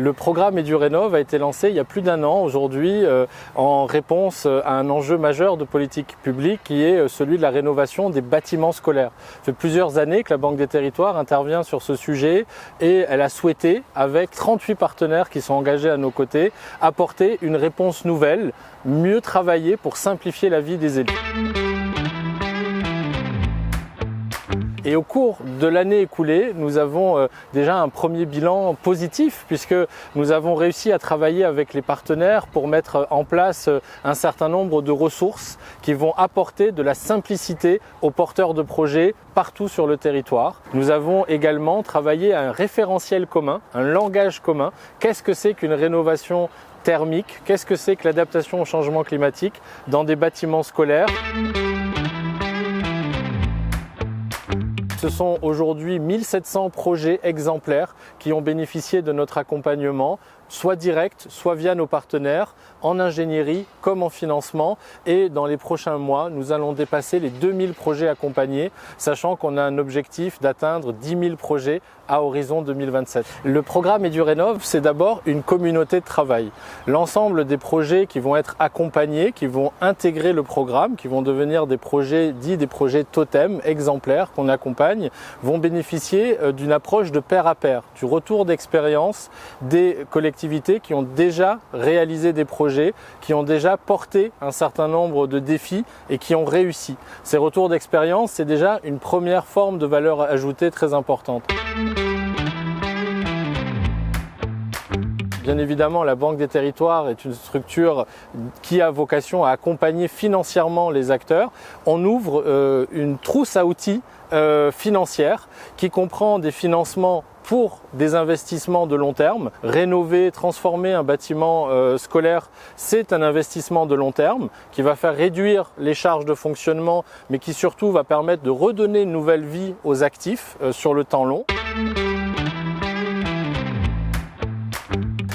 Le programme EduRénov a été lancé il y a plus d'un an aujourd'hui en réponse à un enjeu majeur de politique publique qui est celui de la rénovation des bâtiments scolaires. Ça fait plusieurs années que la Banque des Territoires intervient sur ce sujet et elle a souhaité, avec 38 partenaires qui sont engagés à nos côtés, apporter une réponse nouvelle, mieux travailler pour simplifier la vie des élus. Et au cours de l'année écoulée, nous avons déjà un premier bilan positif puisque nous avons réussi à travailler avec les partenaires pour mettre en place un certain nombre de ressources qui vont apporter de la simplicité aux porteurs de projets partout sur le territoire. Nous avons également travaillé à un référentiel commun, un langage commun. Qu'est-ce que c'est qu'une rénovation thermique? Qu'est-ce que c'est que l'adaptation au changement climatique dans des bâtiments scolaires? Ce sont aujourd'hui 1700 projets exemplaires qui ont bénéficié de notre accompagnement, soit direct, soit via nos partenaires, en ingénierie comme en financement. Et dans les prochains mois, nous allons dépasser les 2000 projets accompagnés, sachant qu'on a un objectif d'atteindre 10 000 projets à horizon 2027. Le programme EduRénov, c'est d'abord une communauté de travail. L'ensemble des projets qui vont être accompagnés, qui vont intégrer le programme, qui vont devenir des projets dits des projets totems, exemplaires qu'on accompagne, vont bénéficier d'une approche de pair à pair, du retour d'expérience des collectivités qui ont déjà réalisé des projets, qui ont déjà porté un certain nombre de défis et qui ont réussi. Ces retours d'expérience, c'est déjà une première forme de valeur ajoutée très importante. Bien évidemment, la Banque des Territoires est une structure qui a vocation à accompagner financièrement les acteurs. On ouvre une trousse à outils financière qui comprend des financements pour des investissements de long terme. Rénover, transformer un bâtiment scolaire, c'est un investissement de long terme qui va faire réduire les charges de fonctionnement, mais qui surtout va permettre de redonner une nouvelle vie aux actifs sur le temps long.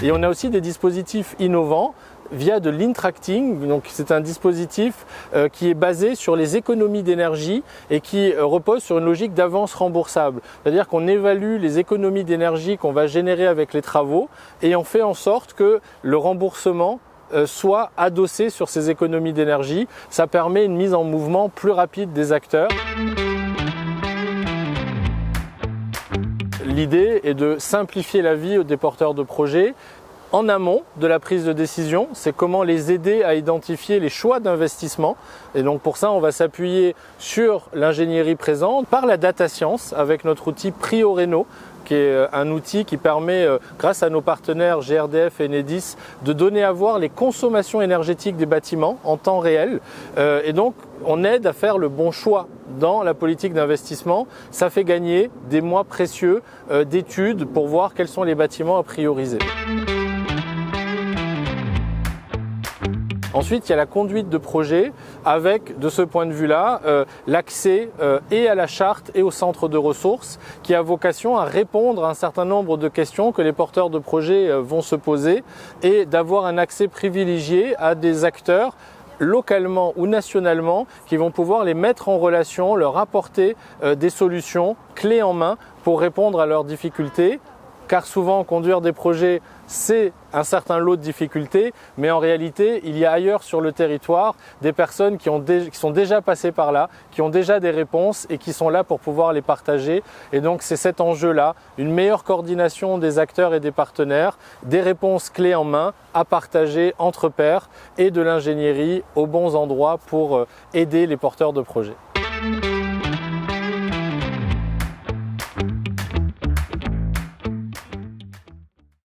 Et on a aussi des dispositifs innovants via de l'intracting. Donc c'est un dispositif qui est basé sur les économies d'énergie et qui repose sur une logique d'avance remboursable. C'est-à-dire qu'on évalue les économies d'énergie qu'on va générer avec les travaux et on fait en sorte que le remboursement soit adossé sur ces économies d'énergie. Ça permet une mise en mouvement plus rapide des acteurs. L'idée est de simplifier la vie des porteurs de projets en amont de la prise de décision. C'est comment les aider à identifier les choix d'investissement. Et donc pour ça, on va s'appuyer sur l'ingénierie présente par la data science avec notre outil PrioRéno, qui est un outil qui permet, grâce à nos partenaires GRDF et Enedis, de donner à voir les consommations énergétiques des bâtiments en temps réel. Et donc, on aide à faire le bon choix dans la politique d'investissement. Ça fait gagner des mois précieux d'études pour voir quels sont les bâtiments à prioriser. Ensuite, il y a la conduite de projet avec, de ce point de vue-là, l'accès et à la charte et au centre de ressources qui a vocation à répondre à un certain nombre de questions que les porteurs de projets vont se poser et d'avoir un accès privilégié à des acteurs localement ou nationalement qui vont pouvoir les mettre en relation, leur apporter des solutions clés en main pour répondre à leurs difficultés. Car souvent, conduire des projets, c'est un certain lot de difficultés, mais en réalité, il y a ailleurs sur le territoire des personnes qui sont déjà passées par là, qui ont déjà des réponses et qui sont là pour pouvoir les partager. Et donc, c'est cet enjeu-là, une meilleure coordination des acteurs et des partenaires, des réponses clés en main à partager entre pairs et de l'ingénierie aux bons endroits pour aider les porteurs de projets.